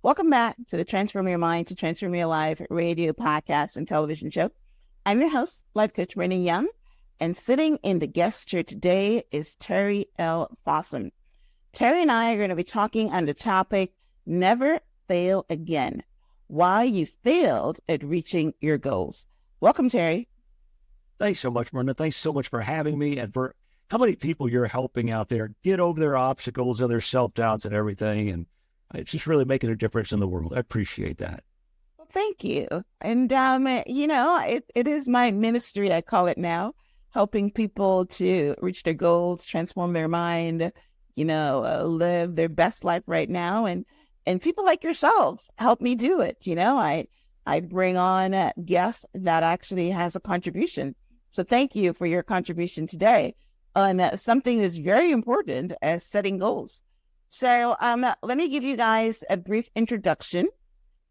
Welcome back to the Transform Your Mind to Transform Your Life radio, podcast, and television show. I'm your host, life coach Myrna Young, and sitting in the guest chair today is Terry L. Fossum. Terry and I are going to be talking on the topic, Never Fail Again, why you failed at reaching your goals. Welcome, Terry. Thanks so much, Myrna. Thanks so much for having me and for how many people you're helping out there get over their obstacles and their self-doubts and everything. And it's just really making a difference in the world. I appreciate that. Well, thank you. And, it is my ministry, I call it now, helping people to reach their goals, transform their mind, live their best life right now. And people like yourself help me do it. I bring on guests that actually has a contribution. So thank you for your contribution today on something that's very important as setting goals. So let me give you guys a brief introduction.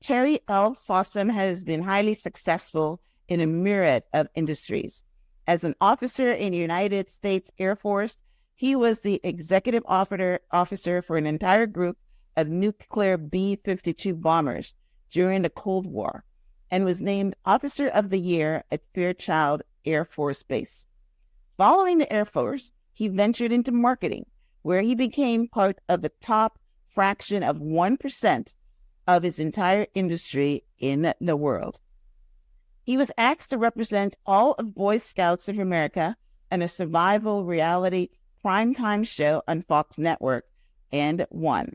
Terry L. Fossum has been highly successful in a myriad of industries. As an officer in the United States Air Force, he was the executive officer for an entire group of nuclear B-52 bombers during the Cold War and was named Officer of the Year at Fairchild Air Force Base. Following the Air Force, he ventured into marketing, where he became part of the top fraction of 1% of his entire industry in the world. He was asked to represent all of Boy Scouts of America in a survival reality primetime show on Fox Network and won.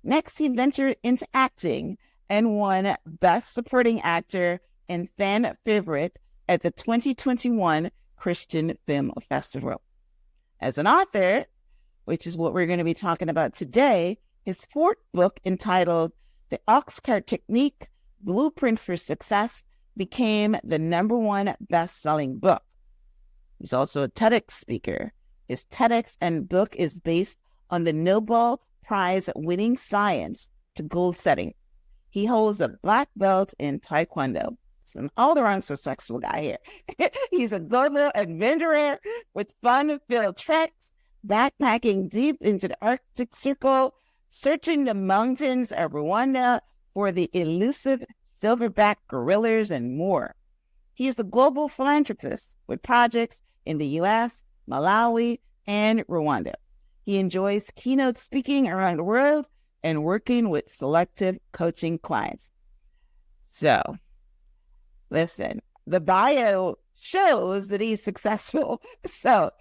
Next, he ventured into acting and won Best Supporting Actor and Fan Favorite at the 2021 Christian Film Festival. As an author, which is what we're going to be talking about today, his fourth book entitled The Oxcart Technique, Blueprint for Success became the #1 best-selling book. He's also a TEDx speaker. His TEDx and book is based on the Nobel Prize-winning science to goal setting. He holds a black belt in Taekwondo. He's an all-around successful guy here. He's a global adventurer with fun-filled treks, backpacking deep into the Arctic Circle, searching the mountains of Rwanda for the elusive silverback gorillas and more. He is a global philanthropist with projects in the U.S., Malawi, and Rwanda. He enjoys keynote speaking around the world and working with selective coaching clients. So, listen, the bio shows that he's successful. So,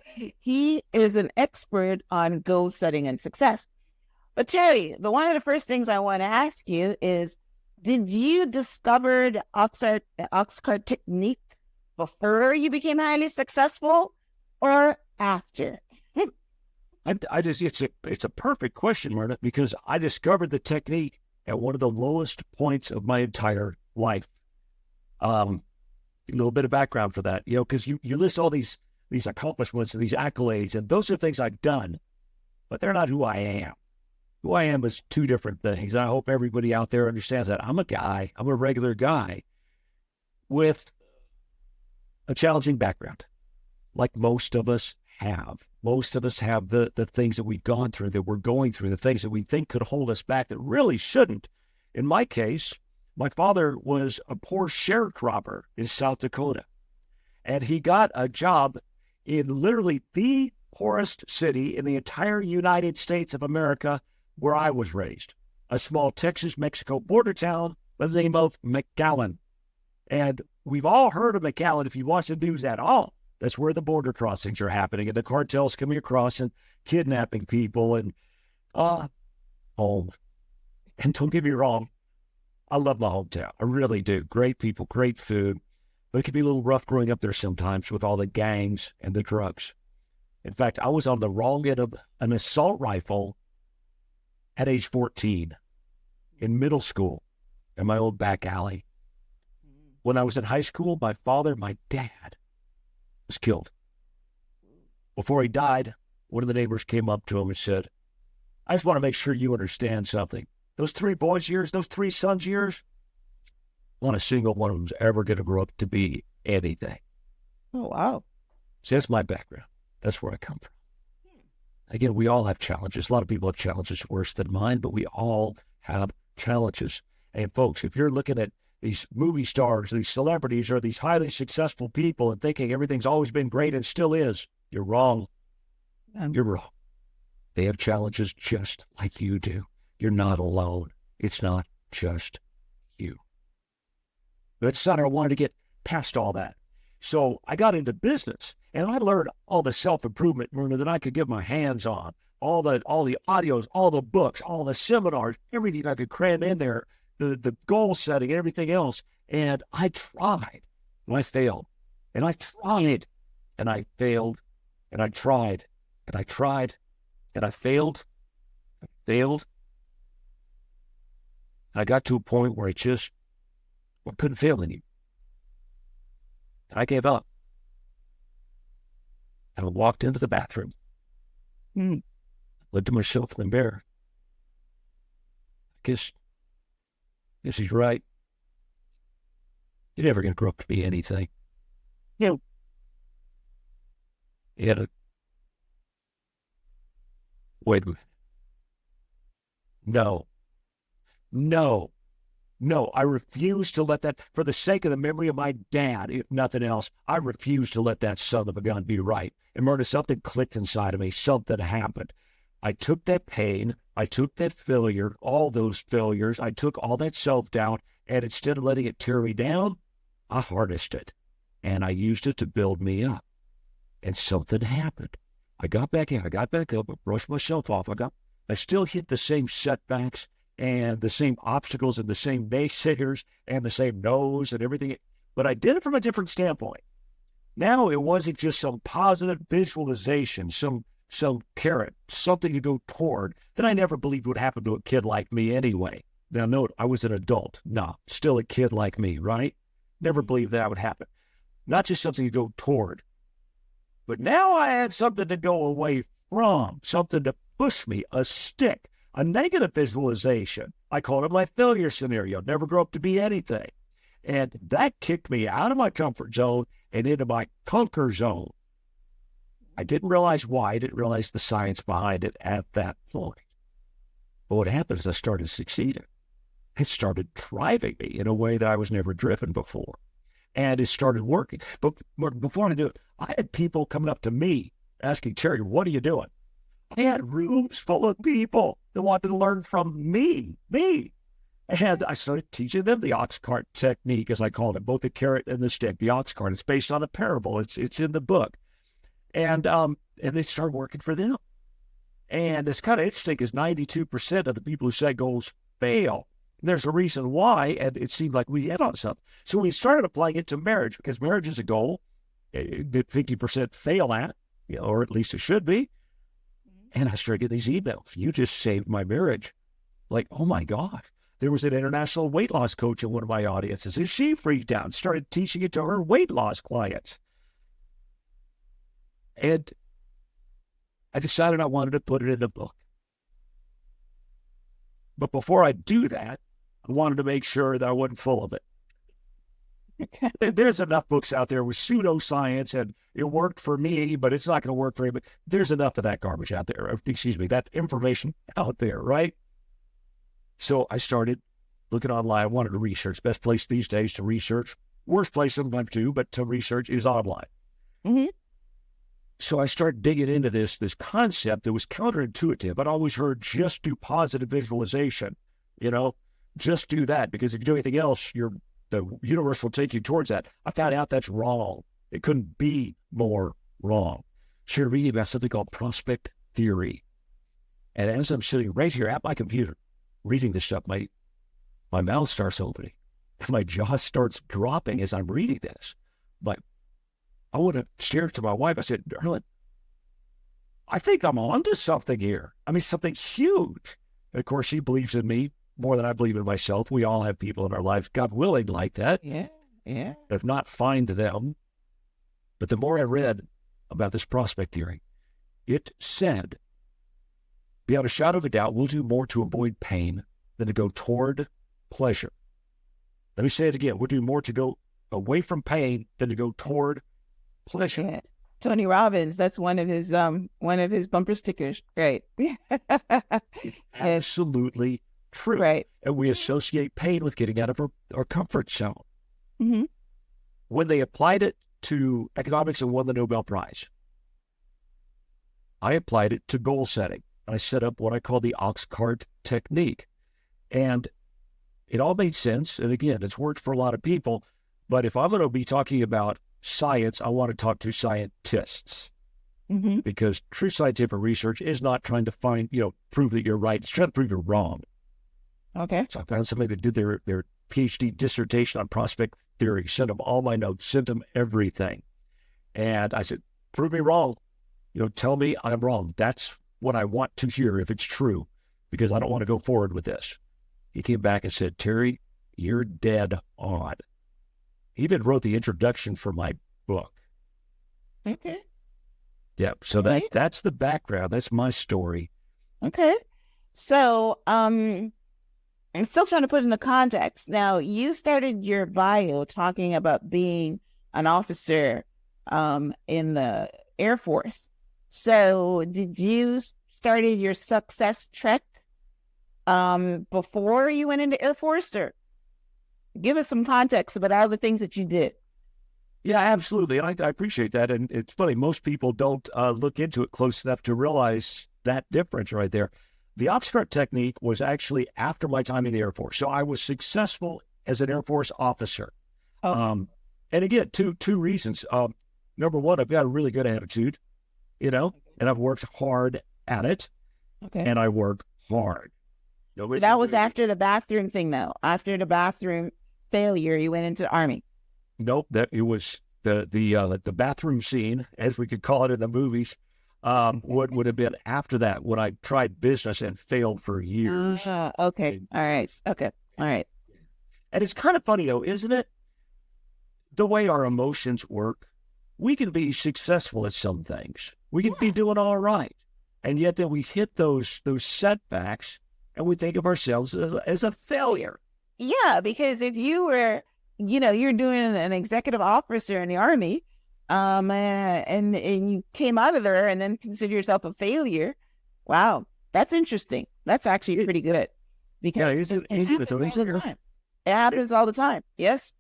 he is an expert on goal setting and success. But Terry, one of the first things I want to ask you is, did you discover the Oxcart Technique before you became highly successful or after? It's a perfect question, Myrna, because I discovered the technique at one of the lowest points of my entire life. A little bit of background for that, because you list all these accomplishments and these accolades, and those are things I've done, but they're not who I am. Who I am is two different things. And I hope everybody out there understands that. I'm a regular guy with a challenging background, like most of us have. Most of us have the things that we've gone through, that we're going through, the things that we think could hold us back that really shouldn't. In my case, my father was a poor sharecropper in South Dakota, and he got a job in literally the poorest city in the entire United States of America, where I was raised, a small Texas-Mexico border town by the name of McAllen. And we've all heard of McAllen if you watch the news at all. That's where the border crossings are happening and the cartels coming across and kidnapping people and home. And don't get me wrong, I love my hometown. I really do. Great people, great food. But it can be a little rough growing up there sometimes with all the gangs and the drugs. In fact, I was on the wrong end of an assault rifle at age 14 in middle school in my old back alley. When I was in high school, my dad was killed. Before he died, one of the neighbors came up to him and said, I just want to make sure you understand something. Those 3 boys' years, those 3 sons' years, not a single one of them's ever going to grow up to be anything. Oh, wow. So that's my background. That's where I come from. Again, we all have challenges. A lot of people have challenges worse than mine, but we all have challenges. And folks, if you're looking at these movie stars, these celebrities, or these highly successful people and thinking everything's always been great and still is, you're wrong. You're wrong. They have challenges just like you do. You're not alone. It's not just you. But son, I wanted to get past all that. So I got into business and I learned all the self-improvement, Myrna, that I could get my hands on. All the audios, all the books, all the seminars, everything I could cram in there, the goal setting, everything else. And I tried and I failed. And I tried and I failed. And I tried and I tried and I failed. And I got to a point where I couldn't fail anymore. And I gave up. And I walked into the bathroom. Looked at myself in the mirror. I guess he's right. You're never going to grow up to be anything. You know, wait a minute. No, I refuse to let that, for the sake of the memory of my dad, if nothing else, I refuse to let that son of a gun be right. And Myrna, something clicked inside of me. Something happened. I took that pain, I took that failure, all those failures, I took all that self-doubt, and instead of letting it tear me down, I harnessed it. And I used it to build me up. And something happened. I got back in, I got back up, I brushed myself off. I still hit the same setbacks and the same obstacles and the same naysayers and the same no's and everything. But I did it from a different standpoint. Now it wasn't just some positive visualization, some carrot, something to go toward that I never believed would happen to a kid like me anyway. Now note, I was an adult. No, still a kid like me, right? Never believed that would happen. Not just something to go toward. But now I had something to go away from, something to push me, a stick, a negative visualization. I called it my failure scenario, never grow up to be anything. And that kicked me out of my comfort zone and into my conquer zone. I didn't realize why. I didn't realize the science behind it at that point. But what happened is I started succeeding. It started driving me in a way that I was never driven before. And it started working. But before I do it, I had people coming up to me asking, Terry, what are you doing? I had rooms full of people that wanted to learn from me. And I started teaching them the Oxcart Technique, as I called it, both the carrot and the stick. The Oxcart, it's based on a parable. It's in the book. And they started working for them. And it's kind of interesting because 92% of the people who set goals fail. And there's a reason why, and it seemed like we hit on something. So we started applying it to marriage because marriage is a goal that 50% fail at, or at least it should be. And I started getting these emails. You just saved my marriage. Like, oh my gosh. There was an international weight loss coach in one of my audiences, and she freaked out and started teaching it to her weight loss clients. And I decided I wanted to put it in a book. But before I do that, I wanted to make sure that I wasn't full of it. There's enough books out there with pseudoscience, and it worked for me, but it's not going to work for anybody. There's enough of that garbage out there. That information out there, right? So I started looking online. I wanted to research. Best place these days to research. Worst place sometimes too, but to research is online. Mm-hmm. So I started digging into this concept that was counterintuitive. I'd always heard just do positive visualization, just do that, because if you do anything else, the universe will take you towards that. I found out that's wrong. It couldn't be more wrong. Started reading about something called prospect theory. And as I'm sitting right here at my computer, reading this stuff, my mouth starts opening. My jaw starts dropping as I'm reading this. But I would have stared to my wife. I said, darling, I think I'm onto something here. I mean, something huge. And of course, she believes in me more than I believe in myself. We all have people in our lives, God willing, like that. Yeah. If not, find them. But the more I read about this prospect theory, it said, beyond a shadow of a doubt, we'll do more to avoid pain than to go toward pleasure. Let me say it again. We'll do more to go away from pain than to go toward pleasure. Yeah. Tony Robbins, that's one of his bumper stickers. Great. Absolutely true. Right. And we associate pain with getting out of our comfort zone. Mm-hmm. When they applied it to economics and won the Nobel Prize, I applied it to goal setting. I set up what I call the Oxcart Technique. And it all made sense. And again, it's worked for a lot of people. But if I'm going to be talking about science, I want to talk to scientists. Mm-hmm. Because true scientific research is not trying to prove that you're right. It's trying to prove you're wrong. Okay. So I found somebody that did their PhD dissertation on prospect theory, sent them all my notes, sent them everything. And I said, prove me wrong. Tell me I'm wrong. That's what I want to hear if it's true, because I don't want to go forward with this. He came back and said, Terry, you're dead on. He even wrote the introduction for my book. Okay. Yeah. So that's the background. That's my story. Okay. So, I'm still trying to put into context. Now, you started your bio talking about being an officer in the Air Force. So did you started your success trek before you went into Air Force, or give us some context about all the things that you did? Yeah, absolutely. And I appreciate that. And it's funny, most people don't look into it close enough to realize that difference right there. The Oxcart Technique was actually after my time in the Air Force. So I was successful as an Air Force officer. Oh. And again, two reasons. Number one, I've got a really good attitude, and I've worked hard at it. Okay. And I work hard. So that was after the bathroom thing, though. After the bathroom failure, you went into the Army. Nope, that it was the bathroom scene, as we could call it in the movies. Would have been after that, when I tried business and failed for years. Okay. All right. Okay. All right. And it's kind of funny, though, isn't it? The way our emotions work, we can be successful at some things. We can be doing all right. And yet then we hit those setbacks and we think of ourselves as a failure. Yeah, because if you were, you're doing an executive officer in the Army, and you came out of there and then consider yourself a failure. Wow, that's interesting. That's actually pretty good. Because it happens all the time. Yes,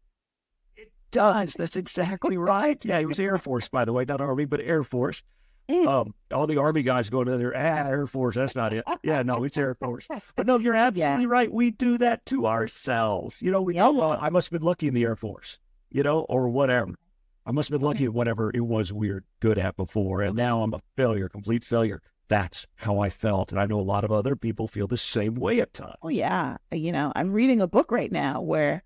it does. That's exactly right. Yeah, he was Air Force, by the way, not Army, but Air Force. All the Army guys going in there, Air Force, that's not it. Yeah, no, it's Air Force. But no, you're absolutely right. We do that to ourselves. I must have been lucky in the Air Force, or whatever. I must have been lucky at whatever it was we were good at before. And now I'm a failure, complete failure. That's how I felt. And I know a lot of other people feel the same way at times. Oh, yeah. I'm reading a book right now where,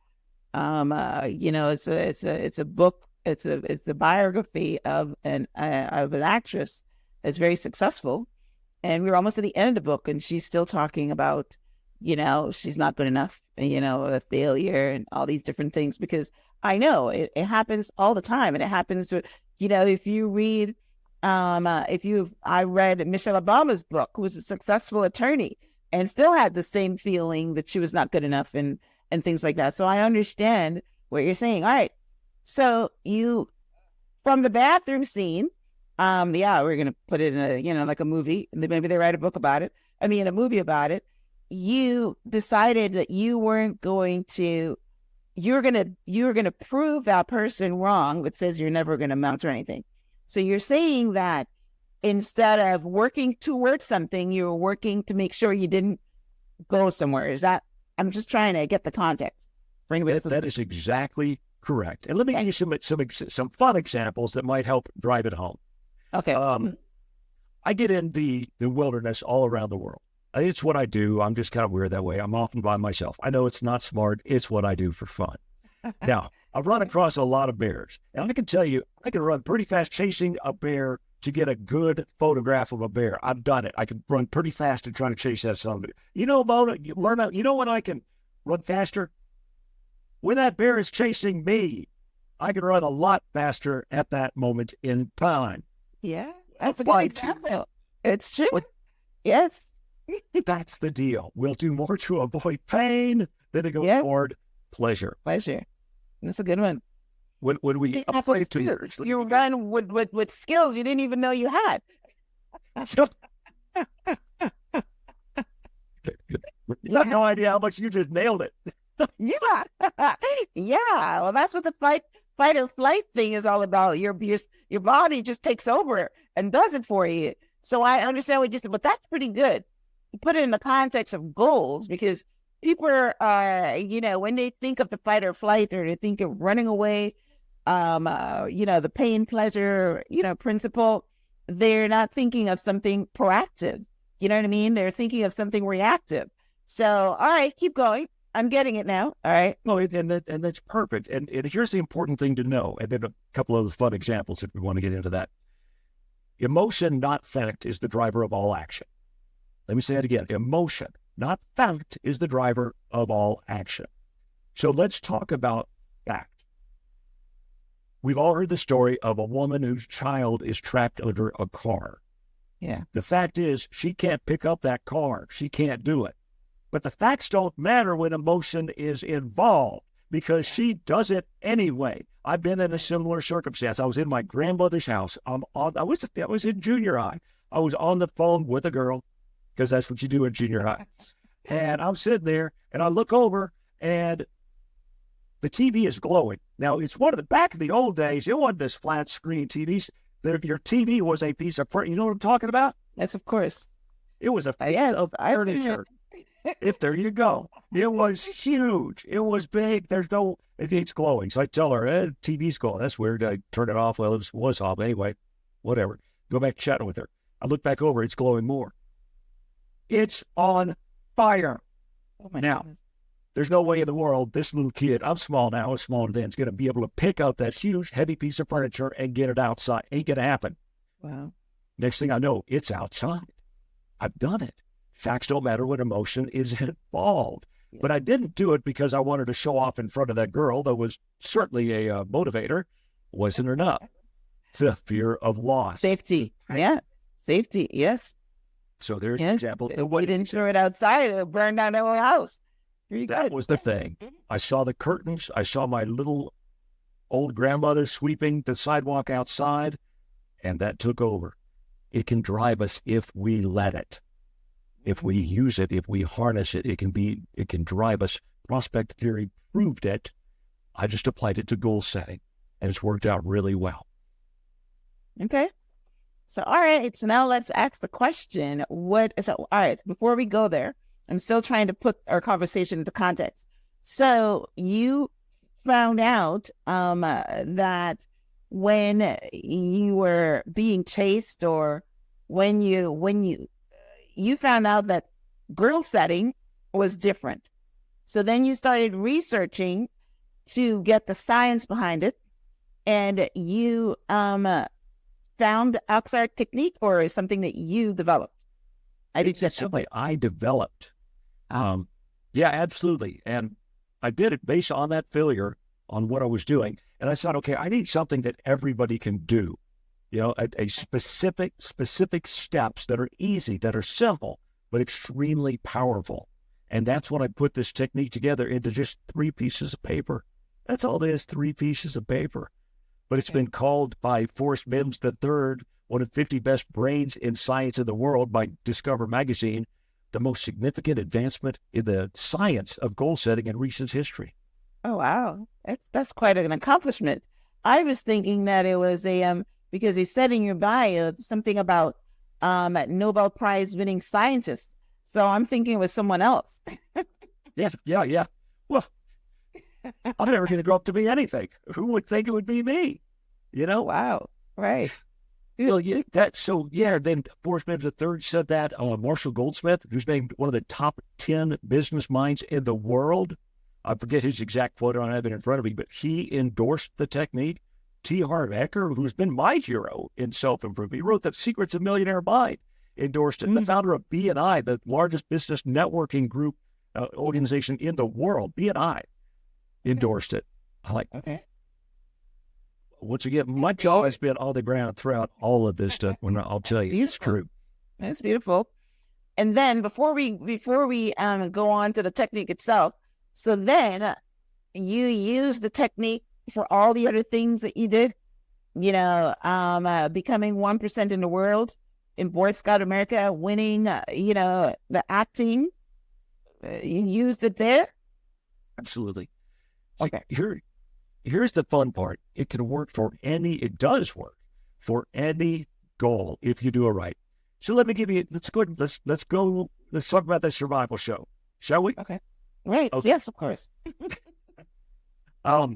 it's a book. It's a biography of an actress that's very successful, and we're almost at the end of the book, and she's still talking about, she's not good enough, a failure, and all these different things. Because I know it happens all the time, and it happens to, if you read, I read Michelle Obama's book, who was a successful attorney, and still had the same feeling that she was not good enough, and things like that. So I understand what you're saying. All right. So from the bathroom scene, we're going to put it in like a movie, and maybe they write a book about it. I mean, a movie about it. You decided that you were going to prove that person wrong that says you're never going to amount to anything. So you're saying that instead of working towards something, you were working to make sure you didn't go somewhere. Is that, I'm just trying to get the context for anybody. That is exactly correct. And let me give you some fun examples that might help drive it home. Okay. I get in the wilderness all around the world. It's what I do. I'm just kind of weird that way. I'm often by myself. I know it's not smart. It's what I do for fun. Now, I've run across a lot of bears. And I can tell you, I can run pretty fast chasing a bear to get a good photograph of a bear. I've done it. I can run pretty fast and try to chase that son of a... Myrna, when I can run faster? When that bear is chasing me, I can run a lot faster at that moment in time. Yeah, that's a good example. It's true. Yes. That's the deal. We'll do more to avoid pain than to go toward pleasure. Pleasure. That's a good one. When we apply to you run with skills you didn't even know you had. You have no idea how much you just nailed it. Yeah. Yeah. Well, that's what the fight or flight thing is all about. Your body just takes over and does it for you. So I understand what you said, but that's pretty good. You put it in the context of goals, because people are, when they think of the fight or flight, or they think of running away, the pain, pleasure, principle, they're not thinking of something proactive. You know what I mean? They're thinking of something reactive. So, all right, keep going. I'm getting it now. All right. No, and that's perfect. And here's the important thing to know, and then a couple of fun examples if we want to get into that. Emotion, not fact, is the driver of all action. Let me say that again. Emotion, not fact, is the driver of all action. So let's talk about fact. We've all heard the story of a woman whose child is trapped under a car. Yeah. The fact is, she can't pick up that car. She can't do it. But the facts don't matter when emotion is involved, because she does it anyway. I've been in a similar circumstance. I was in my grandmother's house. I was in junior high. I was on the phone with a girl, because that's what you do in junior high. And I'm sitting there, and I look over, and the TV is glowing. Now, it's one of the, back in the old days, it wasn't this flat screen TVs. Your TV was a piece of furniture. You know what I'm talking about? Yes, of course. It was a piece of furniture. There you go. It was huge. It was big. It's glowing. So I tell her, TV's glowing. That's weird. I turn it off. Well, it was off. Anyway, whatever. Go back chatting with her. I look back over. It's glowing more. It's on fire. Oh my now, goodness. There's no way in the world this little kid, I'm small now, I was smaller then, is going to be able to pick up that huge, heavy piece of furniture and get it outside. Ain't going to happen. Wow. Next thing I know, it's outside. I've done it. Facts don't matter when emotion is involved. Yeah. But I didn't do it because I wanted to show off in front of that girl that was certainly a motivator. Wasn't enough. The fear of loss. Safety. Yeah. Safety. Yes. So there's an example. You didn't throw it outside. It'll burn down the whole house. That was the thing. I saw the curtains. I saw my little old grandmother sweeping the sidewalk outside, and that took over. It can drive us if we let it. If we use it, if we harness it, it can drive us. Prospect theory proved it. I just applied it to goal setting, and it's worked out really well. Okay. So, all right. So now let's ask the question. All right, before we go there, I'm still trying to put our conversation into context. So you found out that when you were being chased, or when you found out that goal setting was different. So then you started researching to get the science behind it, and you found Oxcart Technique, or something that you developed? It's something I developed. Yeah, absolutely. And I did it based on that failure, on what I was doing. And I thought, okay, I need something that everybody can do. A specific steps that are easy, that are simple, but extremely powerful. And that's when I put this technique together into just 3 pieces of paper. That's all it is, 3 pieces of paper. But it's been called by Forrest Mims III, one of 50 best brains in science in the world, by Discover magazine, the most significant advancement in the science of goal setting in recent history. Oh, wow. That's quite an accomplishment. I was thinking that it was because he said in your bio something about Nobel Prize-winning scientists. So I'm thinking it was someone else. Yeah. Well, I'm never going to grow up to be anything. Who would think it would be me? Wow. Right. Well, then Forrest Mims III said that. Marshall Goldsmith, who's named one of the top 10 business minds in the world, I forget his exact quote, I don't have it in front of me, but he endorsed the technique. T. Harv Eker, who's been my hero in self-improvement, he wrote The Secrets of Millionaire Mind, endorsed it. Mm-hmm. The founder of BNI, the largest business networking group organization in the world, BNI, endorsed it. I'm like, okay. Once again, my jaw has been on the ground throughout all of this stuff. When I'll tell you, it's true. That's beautiful. And then before we go on to the technique itself, so then you use the technique for all the other things that you did. Becoming 1% in the world in Boy Scout America, winning. The acting. You used it there? Absolutely. Okay. Here's the fun part. It does work for any goal if you do it right. So let's talk about the survival show, shall we? Okay. Right. Okay. Yes, of course. I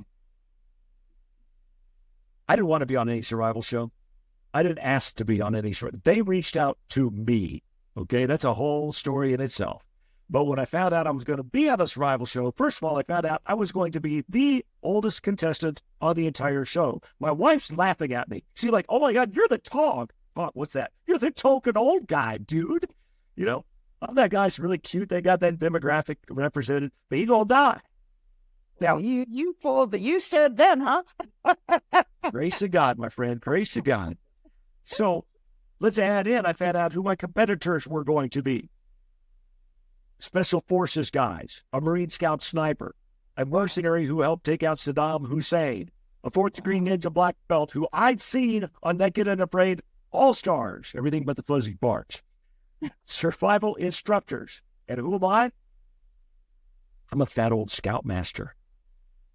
didn't want to be on any survival show. I didn't ask to be on any show. They reached out to me. Okay. That's a whole story in itself. But when I found out I was going to be on a survival show, first of all, I found out I was going to be the oldest contestant on the entire show. My wife's laughing at me. She's like, "Oh my God, you're the talk. Oh, what's that? You're the token old guy, dude. You know, oh, that guy's really cute. They got that demographic represented, but he gonna die." Now, you said then, huh? grace of God, my friend, grace of God. So let's add in, I found out who my competitors were going to be. Special Forces guys, a Marine Scout sniper, a mercenary who helped take out Saddam Hussein, a fourth-degree ninja black belt who I'd seen on Naked and Afraid All-Stars, everything but the fuzzy parts, survival instructors. And who am I? I'm a fat old Scoutmaster.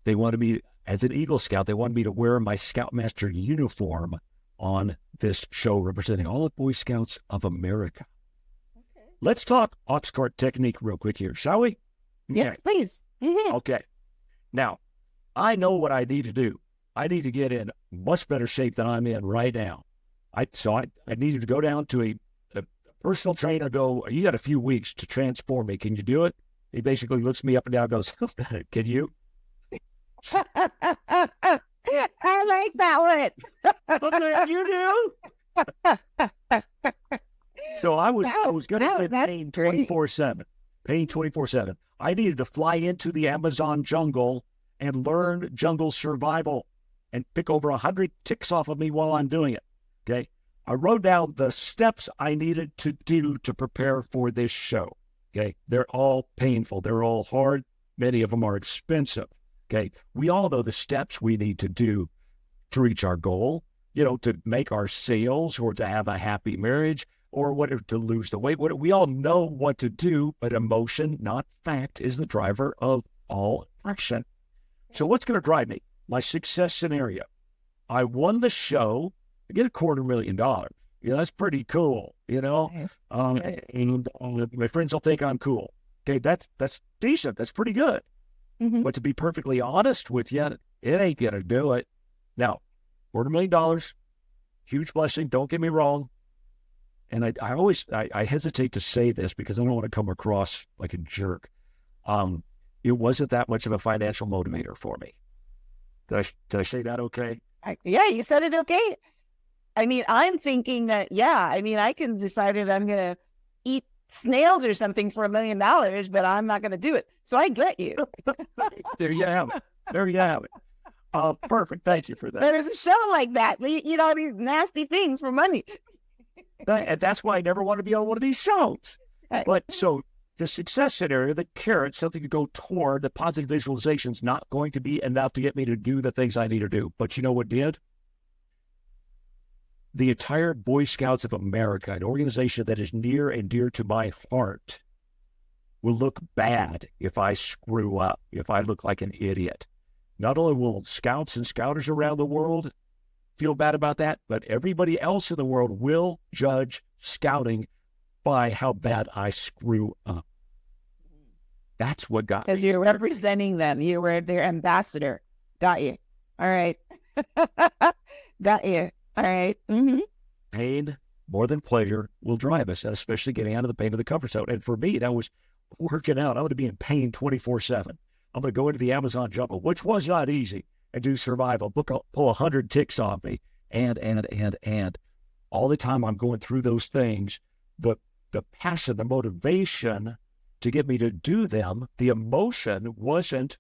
They wanted me, as an Eagle Scout, they wanted me to wear my Scoutmaster uniform on this show representing all the Boy Scouts of America. Okay. Let's talk Oxcart Technique real quick here, shall we? Yes, please. Mm-hmm. Okay. Now, I know what I need to do. I need to get in much better shape than I'm in right now. I needed to go down to a personal trainer, you got a few weeks to transform me. Can you do it? He basically looks me up and down and goes, "Can you?" I like that one. You do? So I was going to be paying 24/7. Paying 24/7. I needed to fly into the Amazon jungle and learn jungle survival and pick over 100 ticks off of me while I'm doing it. Okay. I wrote down the steps I needed to do to prepare for this show. Okay. They're all painful. They're all hard. Many of them are expensive. Okay. We all know the steps we need to do to reach our goal, to make our sales or to have a happy marriage or whatever, to lose the weight. We all know what to do, but emotion, not fact, is the driver of all action. So what's going to drive me? My success scenario. I won the show. I get $250,000. That's pretty cool, Nice. And my friends will think I'm cool. Okay, that's decent. That's pretty good. Mm-hmm. But to be perfectly honest with you, it ain't going to do it. Now, $250,000, huge blessing. Don't get me wrong. And I hesitate to say this because I don't want to come across like a jerk. It wasn't that much of a financial motivator for me. Did I say that okay? Yeah, you said it okay. I mean, I'm thinking that, I can decide that I'm going to eat snails or something for $1 million, but I'm not going to do it. So I get you. There you have it. There you have it. Perfect. Thank you for that. There's a show like that. These nasty things for money. And that's why I never want to be on one of these shows. But so the success scenario, the carrot, something to go toward, the positive visualization is not going to be enough to get me to do the things I need to do. But you know what did? The entire Boy Scouts of America, an organization that is near and dear to my heart, will look bad if I screw up, if I look like an idiot. Not only will scouts and scouters around the world feel bad about that, but everybody else in the world will judge scouting by how bad I screw up. That's what got me. Because you're representing them. You were their ambassador. Got you. All right. Got you. All right. Mm-hmm. Pain more than pleasure will drive us, especially getting out of the pain of the comfort zone. And for me, that was working out. I'm going to be in pain 24/7. I'm going to go into the Amazon jungle, which was not easy, and do survival. Pull 100 ticks off me. And all the time I'm going through those things, the passion, the motivation to get me to do them, the emotion wasn't,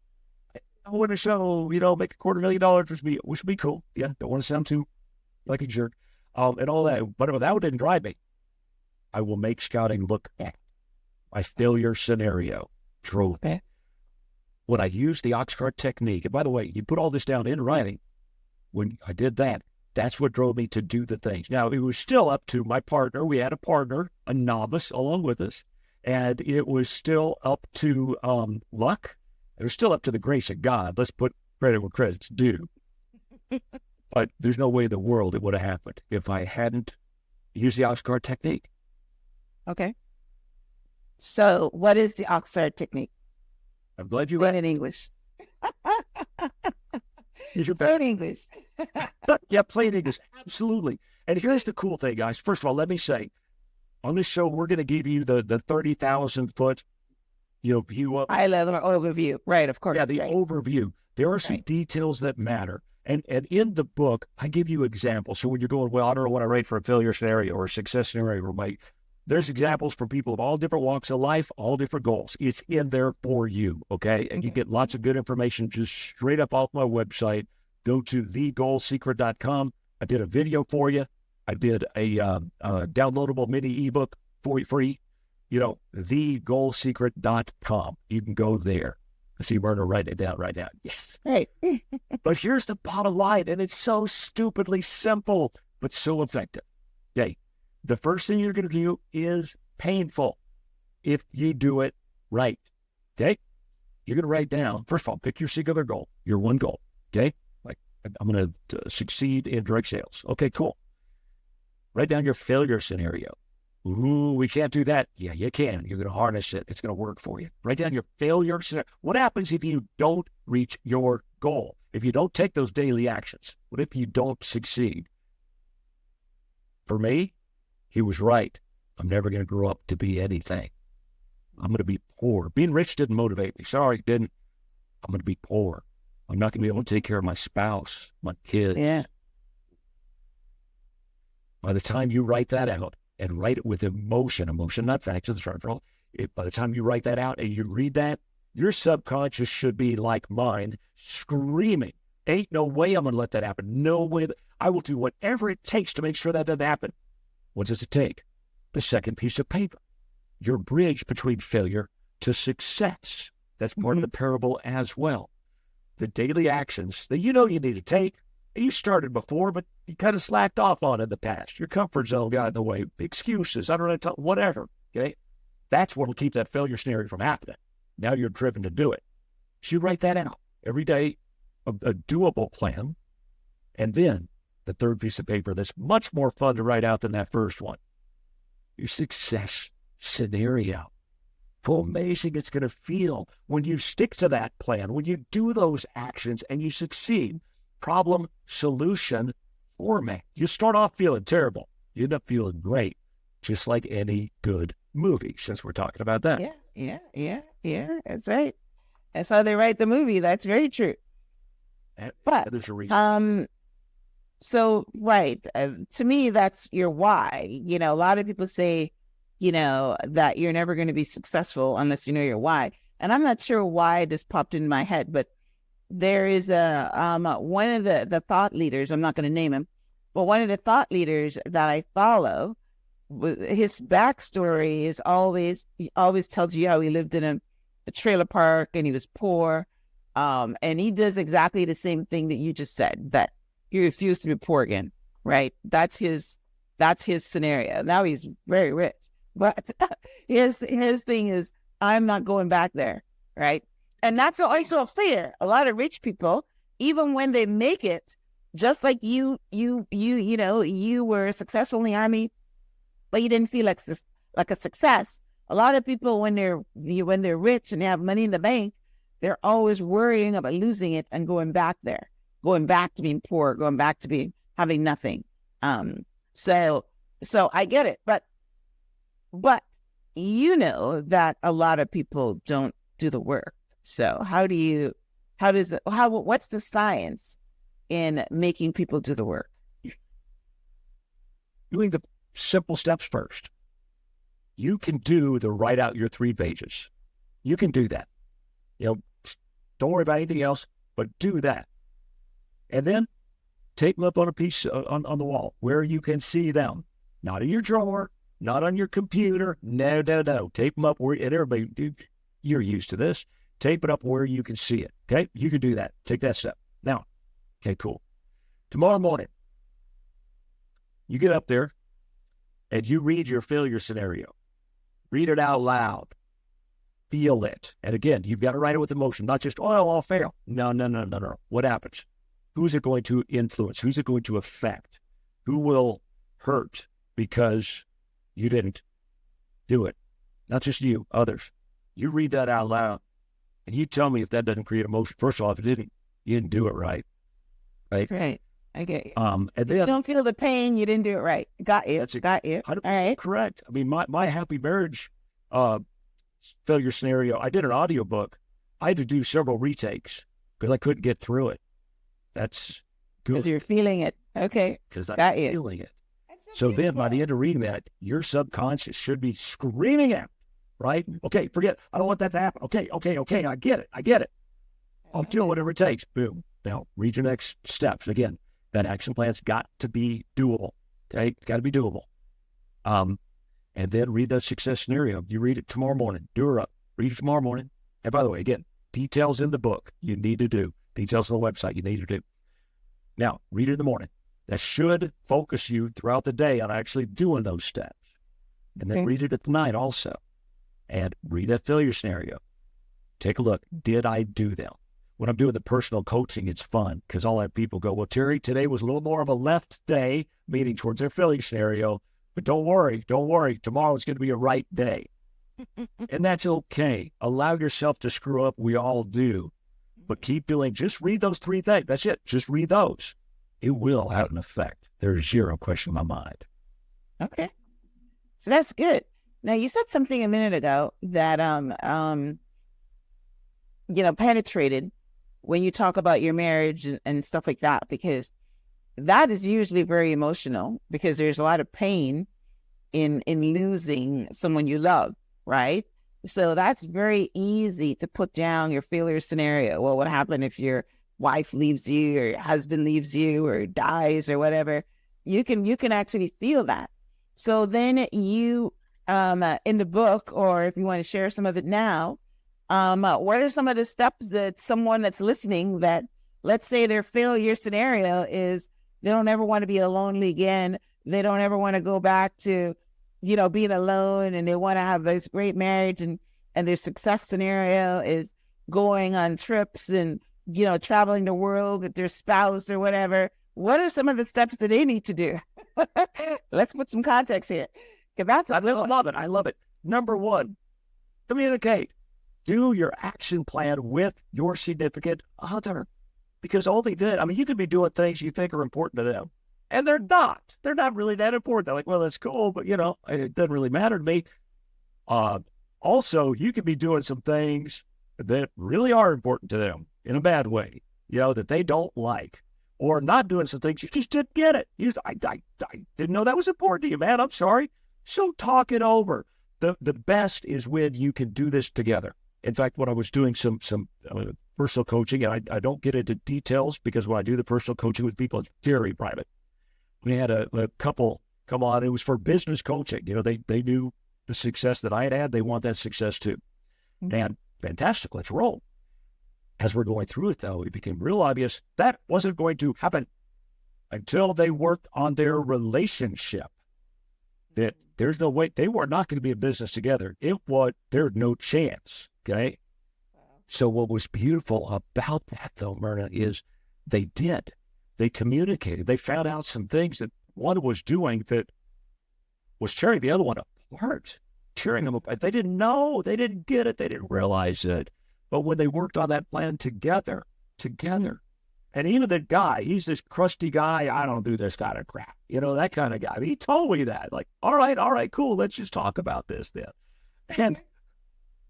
I want to show, make $250,000, which would be cool. Yeah, don't want to sound too like a jerk, and all that. But that didn't drive me. I will make scouting look bad. My failure scenario drove me. When I used the Oxcart technique, and by the way, you put all this down in writing. When I did that, that's what drove me to do the things. Now, it was still up to my partner. We had a partner, a novice, along with us. And it was still up to luck. It was still up to the grace of God. Let's put credit where credit's due. But there's no way in the world it would have happened if I hadn't used the Oxcart technique. Okay. So what is the Oxcart technique? I'm glad you Plain read in English. it. Plain English. Yeah, plain English. Absolutely. And here's the cool thing, guys. First of all, let me say, on this show, we're going to give you the 30,000 foot, view of High level overview. Right, of course. Yeah, the right. overview. There are some details that matter. And in the book, I give you examples. So when you're going, well, I don't know what I rate for a failure scenario or a success scenario, or there's examples for people of all different walks of life, all different goals. It's in there for you, okay? And you get lots of good information just straight up off my website. Go to thegoalsecret.com. I did a video for you. I did a downloadable mini ebook for you free. Thegoalsecret.com. You can go there. I see Myrna writing it down right now. Yes. Right. But here's the bottom line, and it's so stupidly simple, but so effective. Okay. The first thing you're going to do is painful if you do it right. Okay. You're going to write down, first of all, pick your singular goal, your one goal. Okay. Like, I'm going to succeed in direct sales. Okay, cool. Write down your failure scenario. Ooh, we can't do that. Yeah, you can. You're going to harness it. It's going to work for you. Write down your failure scenario. What happens if you don't reach your goal? If you don't take those daily actions? What if you don't succeed? For me, he was right. I'm never going to grow up to be anything. I'm going to be poor. Being rich didn't motivate me. Sorry, it didn't. I'm going to be poor. I'm not going to be able to take care of my spouse, my kids. Yeah. By the time you write that out, and write it with emotion, not facts, by the time you write that out and you read that, your subconscious should be like mine, screaming, ain't no way I'm going to let that happen. No way. I will do whatever it takes to make sure that doesn't happen. What does it take? The second piece of paper. Your bridge between failure to success. That's part of the parable as well. The daily actions that you need to take. You started before, but you kind of slacked off on in the past. Your comfort zone got in the way. Excuses, I don't know, whatever. Okay, that's what will keep that failure scenario from happening. Now you're driven to do it. So you write that out every day, a doable plan, and then the third piece of paper that's much more fun to write out than that first one. Your success scenario. How amazing it's going to feel when you stick to that plan, when you do those actions and you succeed. Problem, solution, format. You start off feeling terrible. You end up feeling great, just like any good movie, since we're talking about that. Yeah. That's right. That's how they write the movie. That's very true. But there's a reason. So right, to me, that's your why. A lot of people say, that you're never going to be successful unless you know your why. And I'm not sure why this popped in my head, but there is one of the thought leaders, I'm not going to name him, but one of the thought leaders that I follow, his backstory is he always tells you how he lived in a trailer park and he was poor. And he does exactly the same thing that you just said, that he refused to be poor again, right? That's his scenario. Now he's very rich. But his thing is, I'm not going back there, right? And that's also a fear. A lot of rich people, even when they make it, just like you were successful in the army, but you didn't feel like a success. A lot of people, when they're rich and they have money in the bank, they're always worrying about losing it and going back there, going back to being poor, going back to having nothing. So I get it, but that a lot of people don't do the work. So what's the science in making people do the work? Doing the simple steps first. You can do the write out your 3 pages. You can do that. Don't worry about anything else, but do that. And then tape them up on a piece on the wall where you can see them. Not in your drawer, not on your computer. No. Tape them up where, and everybody, you're used to this. Tape it up where you can see it, okay? You can do that. Take that step. Now, okay, cool. Tomorrow morning, you get up there and you read your failure scenario. Read it out loud. Feel it. And again, you've got to write it with emotion, not just, oh, I'll fail. No. What happens? Who's it going to influence? Who's it going to affect? Who will hurt because you didn't do it? Not just you, others. You read that out loud, and you tell me if that doesn't create emotion. First of all, if it didn't, you didn't do it right. Right. I get you. And If then you don't feel the pain, you didn't do it right. Got you. that's Got you. 100% All right. correct. I mean, my happy marriage failure scenario, I did an audiobook. I had to do several retakes because I couldn't get through it. That's good. Because you're feeling it. Okay. Because I'm Got you. feeling it. So then by the end of reading that, your subconscious should be screaming out, right? Okay, forget. I don't want that to happen. Okay. I get it. I'll do whatever it takes. Boom. Now read your next steps. Again, that action plan's got to be doable. Okay, it's got to be doable. And then read that success scenario. You read it tomorrow morning. Do her up. Read it tomorrow morning. And by the way, again, details in the book you need to do. Details on the website you need to do. Now, read it in the morning. That should focus you throughout the day on actually doing those steps. And then read it at night also. And read that failure scenario. Take a look. Did I do them? When I'm doing the personal coaching, it's fun because I'll have people go, well, Terry, today was a little more of a left day, meaning towards their failure scenario. But don't worry. Tomorrow's going to be a right day. And that's okay. Allow yourself to screw up. We all do. But keep doing, just read those 3 things. That's it. Just read those. It will have an effect. There's zero question in my mind. Okay. So that's good. Now you said something a minute ago that penetrated when you talk about your marriage and stuff like that, because that is usually very emotional because there's a lot of pain in losing someone you love, right? So that's very easy to put down your failure scenario. Well, what happened if your wife leaves you or your husband leaves you or dies or whatever? You can actually feel that. So then you, in the book, or if you want to share some of it now, what are some of the steps that someone that's listening that, let's say their failure scenario is they don't ever want to be alone again. They don't ever want to go back to, being alone, and they want to have this great marriage, and their success scenario is going on trips and, traveling the world with their spouse or whatever. What are some of the steps that they need to do? Let's put some context here. I love it. Number 1, communicate. Do your action plan with your significant other. Because only then, you could be doing things you think are important to them. And they're not. They're not really that important. They're like, well, that's cool, but, it doesn't really matter to me. Also, you could be doing some things that really are important to them in a bad way, that they don't like. Or not doing some things, you just didn't get it. I didn't know that was important to you, man. I'm sorry. So talk it over. The best is when you can do this together. In fact, when I was doing some personal coaching, and I don't get into details because when I do the personal coaching with people, it's very private. We had a couple come on. It was for business coaching. They knew the success that I had. They want that success too. Mm-hmm. And fantastic. Let's roll. As we're going through it, though, it became real obvious that wasn't going to happen until they worked on their relationship. That there's no way, they were not going to be in business together. There's no chance. Okay. So what was beautiful about that, though, Myrna, is they did. They communicated. They found out some things that one was doing that was tearing the other one apart, tearing them apart. They didn't know. They didn't get it. They didn't realize it. But when they worked on that plan together, and even the guy, he's this crusty guy. I don't do this kind of crap. That kind of guy. He told me that. Like, all right, cool. Let's just talk about this then. And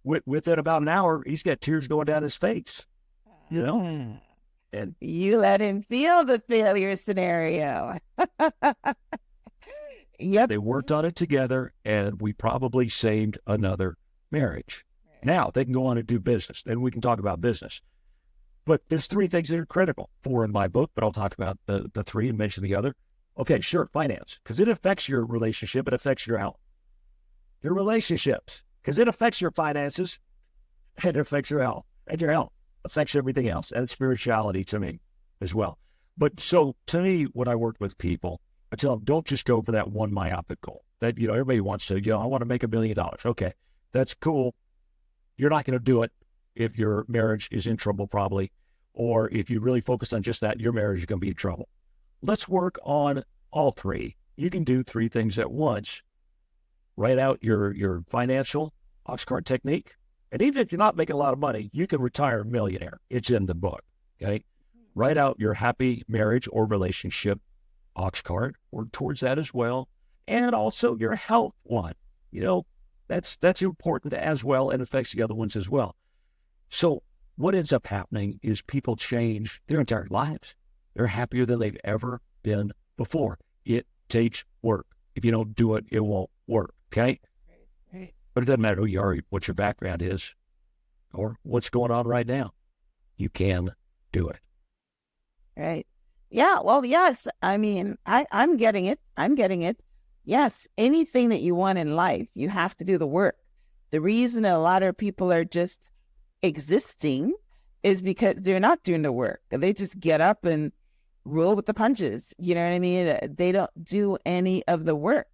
within about an hour, he's got tears going down his face. And you let him feel the failure scenario. Yep. They worked on it together, and we probably saved another marriage. Now they can go on and do business. Then we can talk about business. But there's 3 things that are critical. 4 in my book, but I'll talk about the 3 and mention the other. Okay, sure, finance, because it affects your relationship. It affects your health. Your relationships, because it affects your finances, and it affects your health. And your health affects everything else, and spirituality to me as well. But so to me, when I work with people, I tell them, don't just go for that one myopic goal. that, everybody wants to, I want to make $1 million. Okay, that's cool. You're not going to do it if your marriage is in trouble, probably, or if you really focus on just that, your marriage is going to be in trouble. Let's work on all three. You can do three things at once. Write out your financial Oxcart technique. And even if you're not making a lot of money, you can retire a millionaire. It's in the book. Okay. Write out your happy marriage or relationship Oxcart, work towards that as well. And also your health one. That's important as well, and affects the other ones as well. So what ends up happening is people change their entire lives. They're happier than they've ever been before. It takes work. If you don't do it, it won't work. Okay. Right. But it doesn't matter who you are, what your background is, or what's going on right now. You can do it. Right. Yeah. Well, yes. I mean, I'm getting it. Yes. Anything that you want in life, you have to do the work. The reason that a lot of people are just existing is because they're not doing the work. They just get up and roll with the punches. You know what I mean? They don't do any of the work.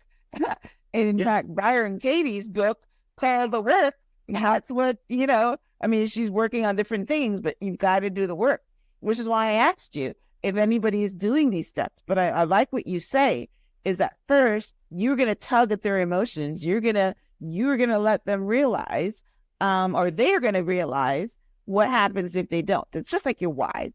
And in fact, Byron Katie's book called The Work, that's what, she's working on different things, but you've got to do the work, which is why I asked you if anybody is doing these steps. But I like what you say is that first, you're going to tug at their emotions. You're going to let them realize, or they're going to realize what happens if they don't. It's just like your why.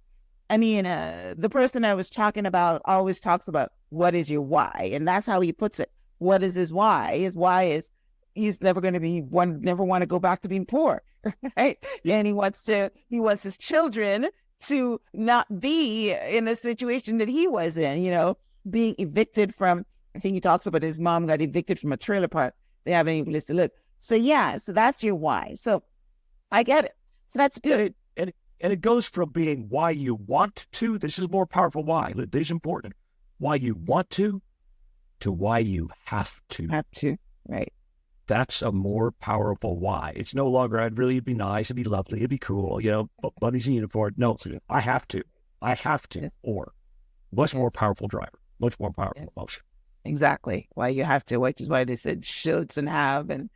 I mean, the person I was talking about always talks about what is your why, and that's how he puts it. What is his why? His why is he's never going to never want to go back to being poor, right? And he wants his children to not be in a situation that he was in, being evicted from, I think he talks about his mom got evicted from a trailer park. They haven't even listed. Look. So that's your why. So I get it. So that's good. And it goes from being why you want to, this is more powerful why, this is important, why you want to why you have to. Have to, right. That's a more powerful why. It's no longer, I'd really be nice, it'd be lovely, it'd be cool, buddies in uniform. No, I have to. Yes. Or much more powerful driver, much more powerful emotion. Exactly. Why you have to, which is why they said shoulds and have and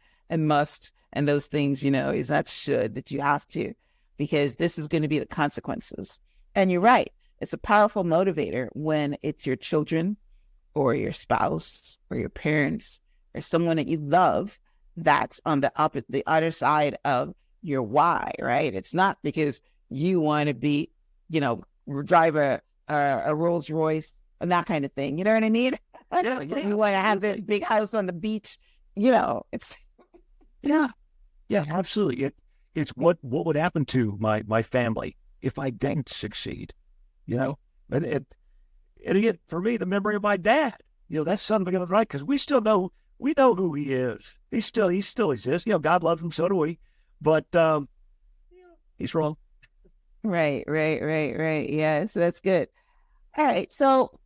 must and those things, is not should, that you have to, because this is going to be the consequences. And you're right. It's a powerful motivator when it's your children or your spouse or your parents or someone that you love that's on the other side of your why, right? It's not because you want to be, drive a Rolls Royce and that kind of thing. You know what I mean? You want to have this big house on the beach, it's. Yeah, absolutely. It's what would happen to my family if I didn't succeed, And again, for me, the memory of my dad, that's something I'm right, because we know who he is. He still exists. God loves him, so do we. But he's wrong. Right. Yeah, so that's good. All right. So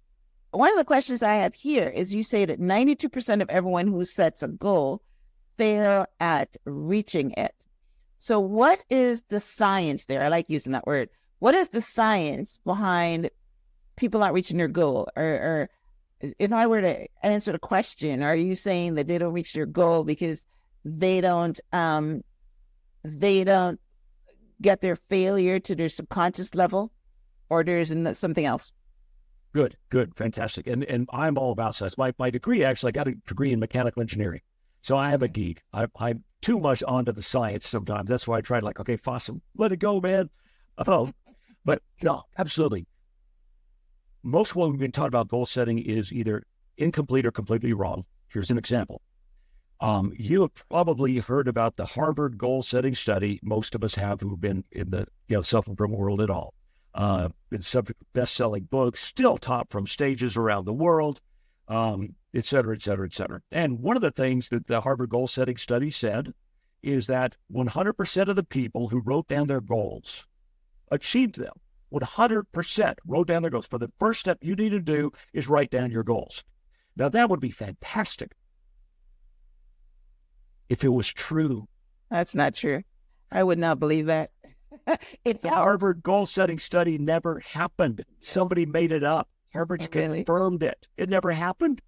one of the questions I have here is, you say that 92% of everyone who sets a goal fail at reaching it. So what is the science there? I like using that word. What is the science behind people not reaching their goal? Or if I were to answer the question, are you saying that they don't reach their goal because they don't get their failure to their subconscious level, or there's something else? Good, fantastic. And I'm all about science. My degree, actually, I got a degree in mechanical engineering. So I am a geek. I'm too much onto the science sometimes. That's why I try okay, Fossum, let it go, man. But no, absolutely. Most of what we've been taught about goal setting is either incomplete or completely wrong. Here's an example. You have probably heard about the Harvard goal setting study. Most of us have, who've been in the self-improvement world at all. Been subject to best-selling books, still taught from stages around the world. Et cetera, et cetera, et cetera. And one of the things that the Harvard goal setting study said is that 100% of the people who wrote down their goals achieved them. 100% wrote down their goals. For the first step you need to do is write down your goals. Now, that would be fantastic if it was true. That's not true. I would not believe that. The Harvard goal setting study never happened. Somebody made it up. Harvard's confirmed it. It never happened.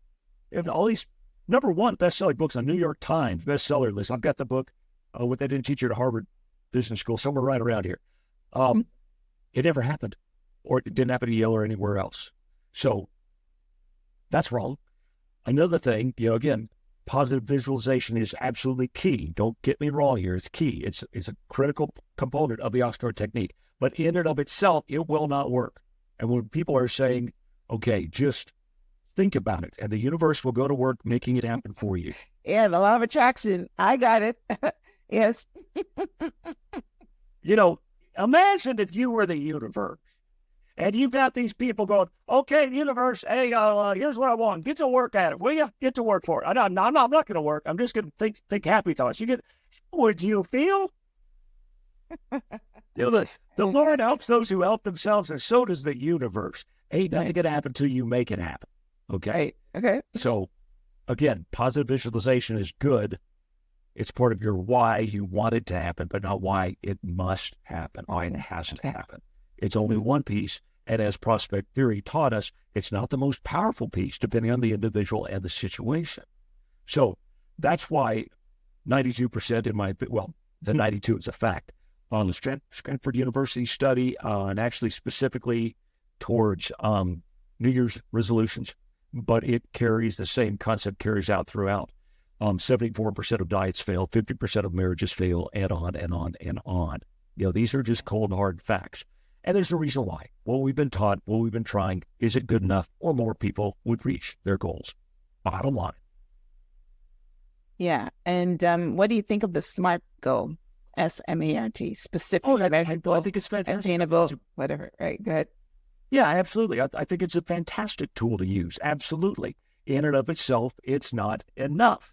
And all these #1 best-selling books on New York Times bestseller list. I've got the book, What They Didn't Teach You at Harvard Business School, somewhere right around here. It never happened, or it didn't happen at Yale or anywhere else. So that's wrong. Another thing, again, positive visualization is absolutely key. Don't get me wrong here. It's key. It's a critical component of the Oxcart technique. But in and of itself, it will not work. And when people are saying, okay, just think about it, and the universe will go to work making it happen for you. Yeah, the law of attraction. I got it. Yes. Imagine if you were the universe and you've got these people going, okay, universe, hey, here's what I want. Get to work at it. Will you? Get to work for it. I'm not going to work. I'm just going to think happy thoughts. Would you feel? The Lord helps those who help themselves, and so does the universe. Ain't nothing going to happen till you make it happen. Okay? Okay. So, again, positive visualization is good. It's part of your why you want it to happen, but not why it must happen, why it has to happen. It's only one piece, and as prospect theory taught us, it's not the most powerful piece, depending on the individual and the situation. So that's why 92% the 92 is a fact. On the Stanford University study, and actually specifically towards New Year's resolutions, but it carries the same concept, carries out throughout. 74% of diets fail, 50% of marriages fail, and on and on and on. These are just cold, hard facts. And there's a reason why. What we've been taught, what we've been trying, is it good enough, or more people would reach their goals? Bottom line. Yeah. And what do you think of the SMART goal? SMART, specific, measurable, I think it's fantastic. attainable, whatever. Right. Go ahead. Yeah, absolutely. I think it's a fantastic tool to use. Absolutely. In and of itself, it's not enough.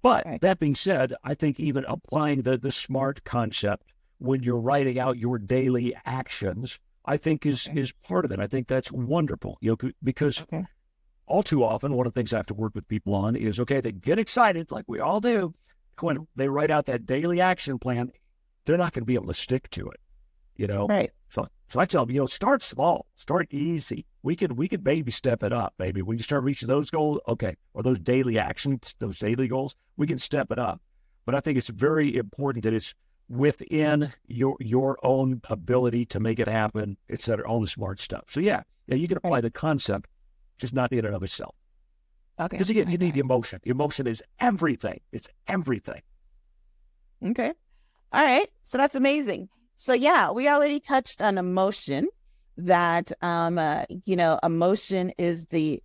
But that being said, I think even applying the SMART concept when you're writing out your daily actions, I think is part of it. I think that's wonderful, because all too often, one of the things I have to work with people on is, they get excited like we all do. When they write out that daily action plan, they're not going to be able to stick to it, Right. So I tell them, start small, start easy. We can baby step it up, baby. When you start reaching those goals, or those daily actions, those daily goals, we can step it up. But I think it's very important that it's within your own ability to make it happen, et cetera, all the SMART stuff. So you can apply the concept, just not in and of itself. Okay. Because again, you need the emotion. The emotion is everything. It's everything. Okay. All right. So that's amazing. So we already touched on emotion, that, emotion is the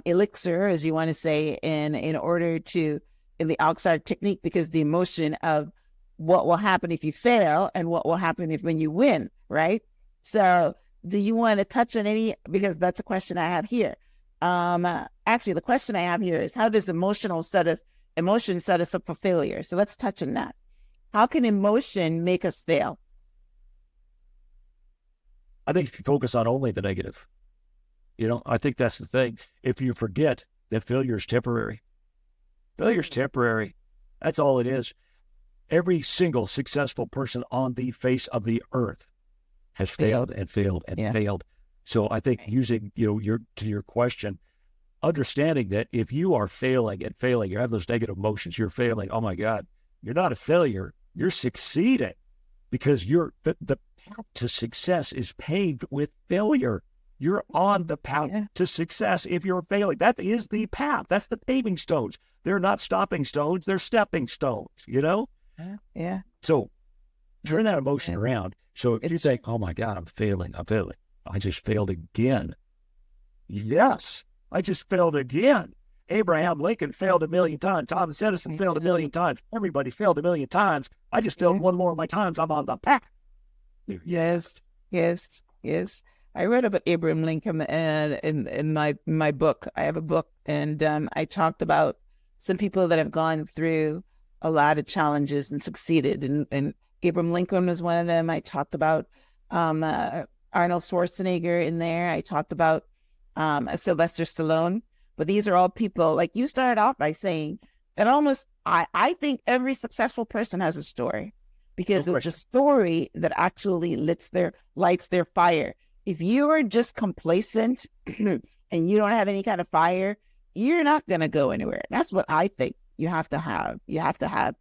elixir, as you want to say, in the Oxcart technique, because the emotion of what will happen if you fail and what will happen when you win, right? So do you want to touch on because that's a question I have here. Actually, the question I have here is, how does emotion set us up for failure? So let's touch on that. How can emotion make us fail? I think if you focus on only the negative, I think that's the thing. If you forget that failure is temporary, that's all it is. Every single successful person on the face of the earth has failed and failed and failed. So I think using, to your question, understanding that if you are failing and failing, you have those negative emotions, you're failing. Oh my God, you're not a failure. You're succeeding, because the path to success is paved with failure. You're on the path to success if you're failing. That is the path. That's the paving stones. They're not stopping stones. They're stepping stones, Yeah. So turn that emotion around. So if you think, oh my God, I'm failing. I just failed again. Yes, I just failed again. Abraham Lincoln failed 1 million times. Thomas Edison failed 1 million times. Everybody failed 1 million times. I just failed one more of my times. I'm on the path. Yes. I read about Abraham Lincoln in my book. I have a book, and I talked about some people that have gone through a lot of challenges and succeeded. And Abraham Lincoln was one of them. I talked about Arnold Schwarzenegger in there. I talked about Sylvester Stallone. But these are all people, like you started off by saying, that I think every successful person has a story, because it's a story that actually lights their fire. If you are just complacent and you don't have any kind of fire, you're not going to go anywhere. That's what I think you have to have. You have to have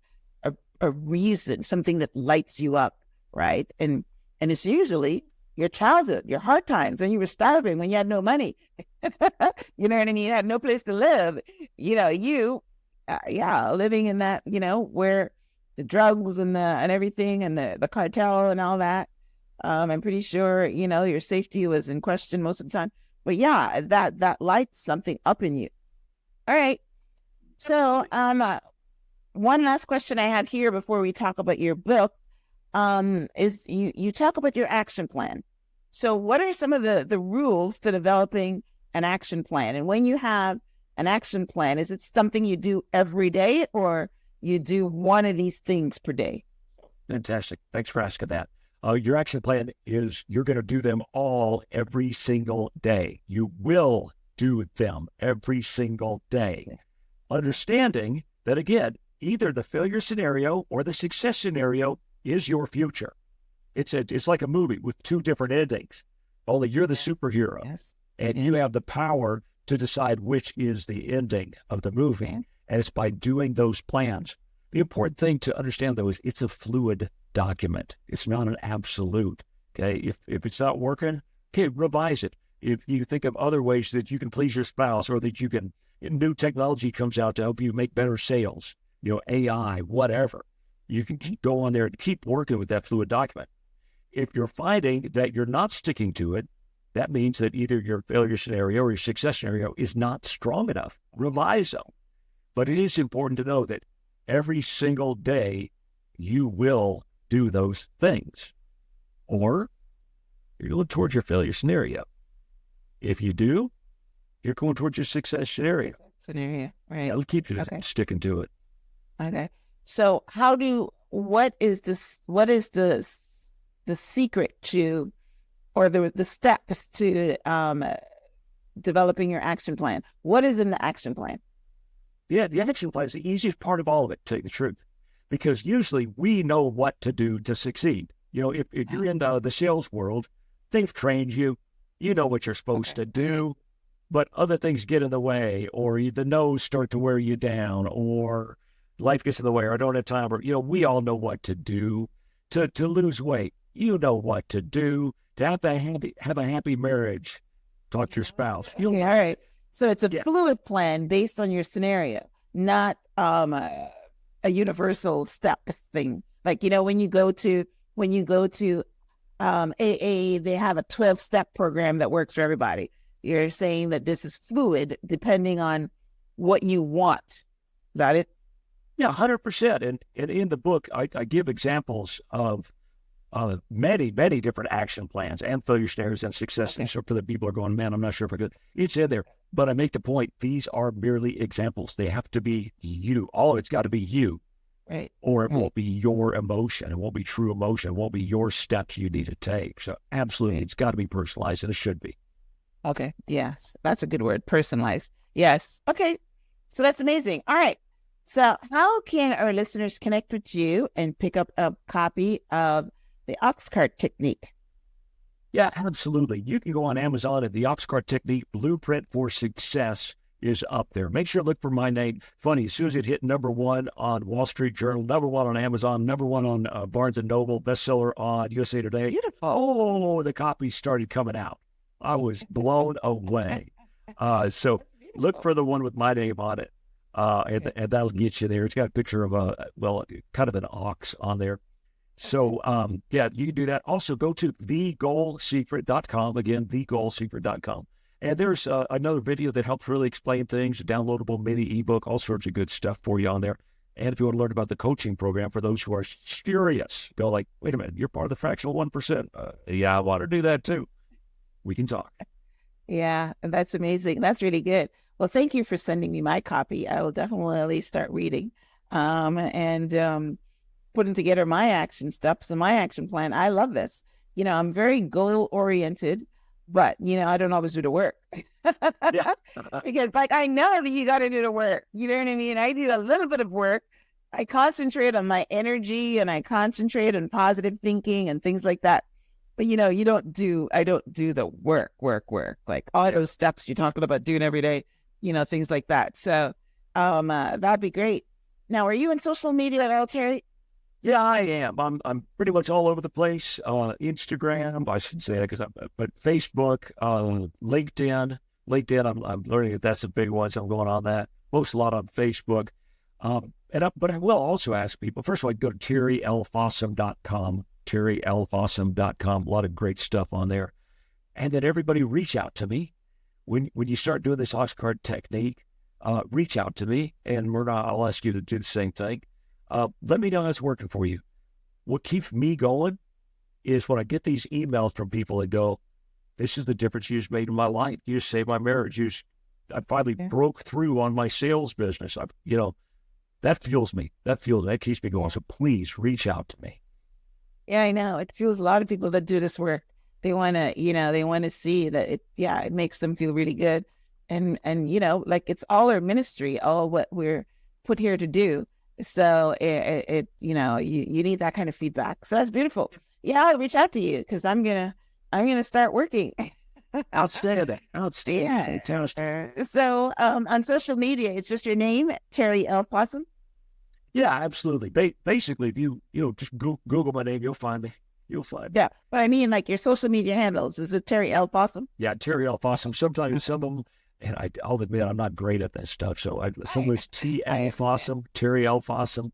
a reason, something that lights you up, right? And it's usually your childhood, your hard times, when you were starving, when you had no money. You know what I mean? You had no place to live. Living in that, where the drugs and everything and the cartel and all that. I'm pretty sure, your safety was in question most of the time. But yeah, that lights something up in you. All right. So one last question I had here before we talk about your book is you talk about your action plan. So what are some of the rules to developing an action plan? And when you have an action plan, is it something you do every day or you do one of these things per day? Fantastic. Thanks for asking that. Your action plan is you're going to do them all every single day. You will do them every single day. Okay. Understanding that, again, either the failure scenario or the success scenario is your future. It's like a movie with two different endings, only you're the superhero. Yes. And you have the power to decide which is the ending of the movie. Okay. And it's by doing those plans. The important thing to understand, though, is it's a fluid document. It's not an absolute. Okay. If it's not working, okay, revise it. If you think of other ways that you can please your spouse or that new technology comes out to help you make better sales, AI, whatever, you can go on there and keep working with that fluid document. If you're finding that you're not sticking to it, that means that either your failure scenario or your success scenario is not strong enough. Revise them. But it is important to know that every single day you will do those things, or you're going towards your failure scenario. If you do, you're going towards your success scenario. Right. That'll keep you sticking to it. Okay. So what is the secret to, or the steps to developing your action plan? What is in the action plan? Yeah, the action plan is the easiest part of all of it, to tell you the truth, because usually we know what to do to succeed. If you're in the sales world, they've trained you, you know what you're supposed to do, but other things get in the way, or the no's start to wear you down, or life gets in the way, or I don't have time, or, we all know what to do to lose weight. You know what to do to have a happy marriage. Talk to your spouse. Okay, all right. So it's a fluid plan based on your scenario, not a universal steps thing. Like, when you go to AA, they have a 12-step program that works for everybody. You're saying that this is fluid depending on what you want. Is that it? Yeah, 100%. And in the book, I give examples of many, many different action plans and failure scenarios and success. Okay. So for the people who are going, man, I'm not sure if I could. It's in there. But I make the point, these are merely examples. They have to be you. All of it's got to be you. Right. Or it won't be your emotion. It won't be true emotion. It won't be your steps you need to take. So absolutely, it's got to be personalized, and it should be. Okay. Yes. That's a good word. Personalized. Yes. Okay. So that's amazing. All right. So how can our listeners connect with you and pick up a copy of the Oxcart Technique? Yeah, absolutely. You can go on Amazon, and the Oxcart Technique Blueprint for Success is up there. Make sure to look for my name. Funny, as soon as it hit #1 on Wall Street Journal, #1 on Amazon, #1 on Barnes & Noble, bestseller on USA Today. Beautiful. Oh, the copies started coming out. I was blown away. So look for the one with my name on it, and that'll get you there. It's got a picture of kind of an ox on there. So, you can do that. Also, go to thegoalsecret.com. Again, thegoalsecret.com. And there's another video that helps really explain things, a downloadable mini ebook, all sorts of good stuff for you on there. And if you want to learn about the coaching program for those who are curious, go like, wait a minute, you're part of the fractional 1%. Yeah, I want to do that too. We can talk. Yeah, that's amazing. That's really good. Well, thank you for sending me my copy. I will definitely start reading and putting together my action steps and my action plan. I love this. I'm very goal oriented, but I don't always do the work. Yeah. Because I know that you got to do the work. You know what I mean? I do a little bit of work. I concentrate on my energy and I concentrate on positive thinking and things like that. But I don't do the work. Like all those steps you're talking about doing every day. things like that. So that'd be great. Now, are you in social media at all, Terry? Yeah, I am. I'm pretty much all over the place. Instagram, I should say that but Facebook, LinkedIn. I'm learning that that's a big one, so I'm going on that. Post a lot on Facebook. But I will also ask people, first of all, go to terrylfossum.com, terrylfossum.com. A lot of great stuff on there. And then everybody reach out to me. When you start doing this Oxcart technique, reach out to me. And Myrna, I'll ask you to do the same thing. Let me know how it's working for you. What keeps me going is when I get these emails from people that go, this is the difference you just made in my life. You just saved my marriage. I finally broke through on my sales business. That fuels me. That keeps me going. So please reach out to me. Yeah, I know. It fuels a lot of people that do this work. They want to see that it makes them feel really good. And like it's all our ministry, all what we're put here to do. So you need that kind of feedback. So that's beautiful. Yeah, I'll reach out to you because I'm gonna start working. Outstanding. Yeah. So on social media, it's just your name, Terry L. Fossum. Yeah, absolutely. Basically, if you just Google my name, you'll find me. You'll find me. Yeah, but I mean, like your social media handles, is it Terry L. Fossum? Yeah, Terry L. Fossum. Sometimes some of them, and I'll admit I'm not great at that stuff. So sometimes T. L. Fossum, Terry L. Fossum.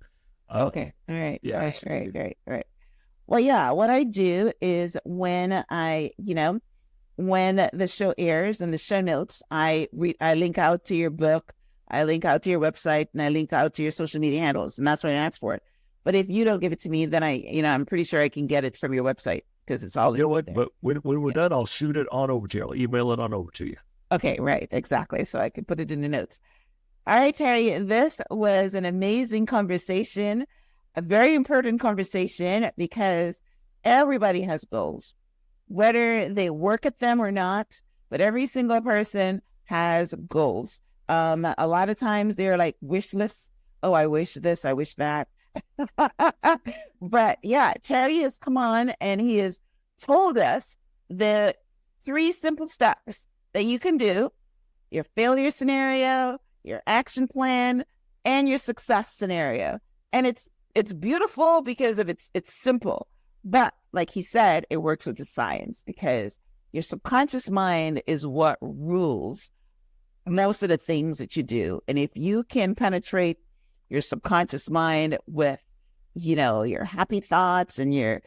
Okay. All right. Yeah. Right. Well, yeah. What I do is when the show airs and the show notes, I link out to your book, I link out to your website, and I link out to your social media handles, and that's why I ask for it. But if you don't give it to me, then I'm pretty sure I can get it from your website because it's all. You know what? But when we're done, I'll shoot it on over to you. I'll email it on over to you. Okay, right, exactly. So I can put it in the notes. All right, Terry, this was an amazing conversation, a very important conversation because everybody has goals, whether they work at them or not, but every single person has goals. A lot of times they're like wish lists. Oh, I wish this, I wish that. But yeah, Terry has come on and he has told us the 3 simple steps that you can do: your failure scenario, your action plan, and your success scenario. And it's beautiful because of it's simple. But like he said, it works with the science because your subconscious mind is what rules most of the things that you do. And if you can penetrate your subconscious mind with, your happy thoughts and your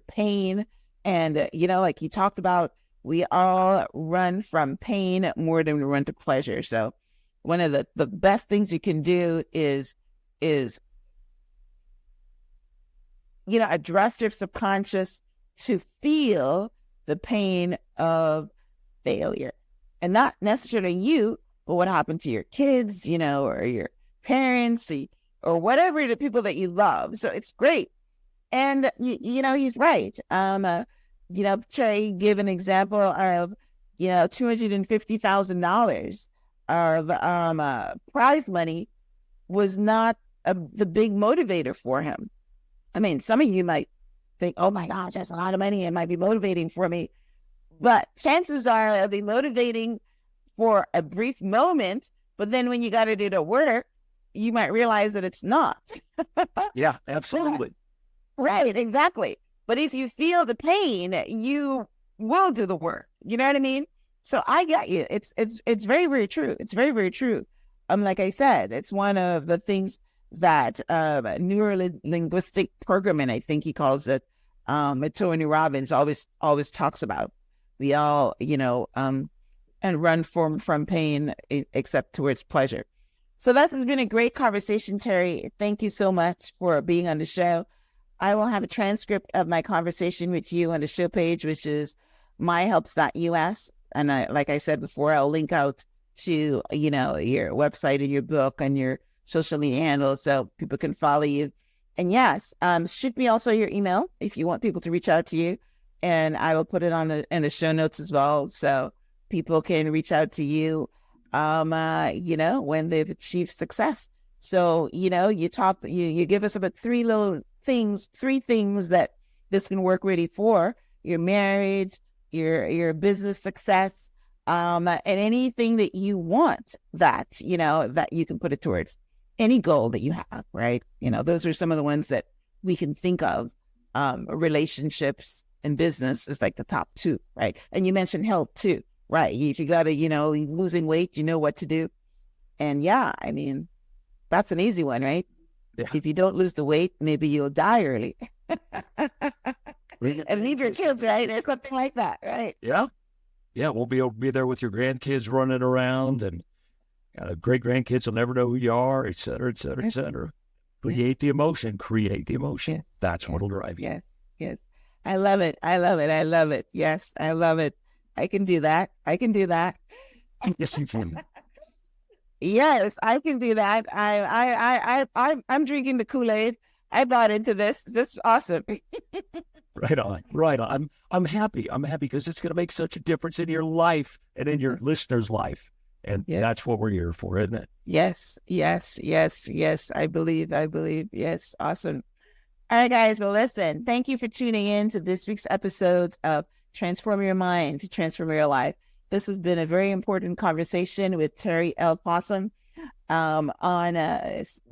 pain, and, like you talked about, we all run from pain more than we run to pleasure. So one of the best things you can do is address your subconscious to feel the pain of failure. And not necessarily you, but what happened to your kids, or your parents, or whatever, the people that you love. So it's great. And, he's right. Trey give an example of, $250,000 of prize money was not the big motivator for him. I mean, some of you might think, oh my gosh, that's a lot of money. It might be motivating for me. But chances are it'll be motivating for a brief moment. But then when you got to do the work, you might realize that it's not. Yeah, absolutely. Right, exactly. But if you feel the pain, you will do the work. You know what I mean? So I get you. It's very, very true. It's very, very true. Like I said, it's one of the things that neuro-linguistic programming, I think he calls it, Tony Robbins always talks about. We all, and run from pain except towards pleasure. So this has been a great conversation, Terry. Thank you so much for being on the show. I will have a transcript of my conversation with you on the show page, which is myhelps.us. And like I said before, I'll link out to, your website and your book and your social media handles so people can follow you. And yes, shoot me also your email if you want people to reach out to you. And I will put it in the show notes as well, so people can reach out to you, when they've achieved success. So, you give us about 3 things that this can work really for: your marriage, your business success, And anything that you want that, that you can put it towards any goal that you have, right? Those are some of the ones that we can think of. Relationships and business is like the top two, right? And you mentioned health too, right? If you got to, losing weight, you know what to do. And yeah, I mean, that's an easy one, right? Yeah. If you don't lose the weight, maybe you'll die early. And leave your kids, right? Or something like that, right? Yeah. Yeah, we'll be able to be there with your grandkids running around, and great grandkids will never know who you are, et cetera, et cetera, et cetera. Create the emotion. Yes. That's what'll drive you. Yes. I love it. Yes, I love it. I can do that. Yes, you can. Yes, I can do that. I'm drinking the Kool-Aid. I bought into this. This is awesome. Right on. I'm happy because it's going to make such a difference in your life and in your listener's life. And that's what we're here for, isn't it? Yes. I believe. Yes. Awesome. All right, guys. Well, listen, thank you for tuning in to this week's episode of Transform Your Mind to Transform Your Life. This has been a very important conversation with Terry L. Fossum on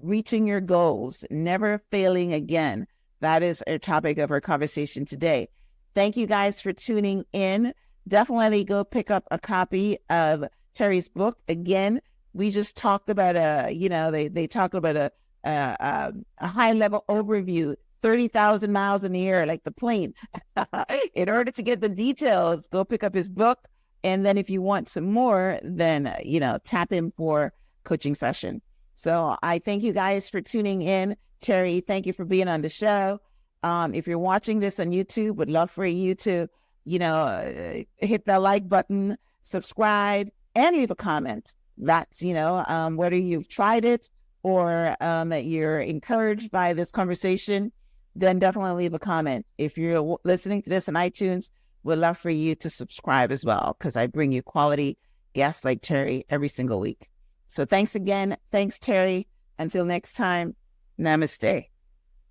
reaching your goals, never failing again. That is our topic of our conversation today. Thank you guys for tuning in. Definitely go pick up a copy of Terry's book. Again, we just talked about they talk about a high level overview, 30,000 miles in the air, like the plane. In order to get the details, go pick up his book. And then if you want some more, then, tap in for coaching session. So I thank you guys for tuning in. Terry, thank you for being on the show. If you're watching this on YouTube, would love for you to, hit the like button, subscribe, and leave a comment. That's, whether you've tried it or you're encouraged by this conversation, then definitely leave a comment. If you're listening to this on iTunes, would love for you to subscribe as well, because I bring you quality guests like Terry every single week. So thanks again. Thanks, Terry. Until next time, namaste.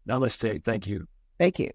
Namaste. Thank you. Thank you.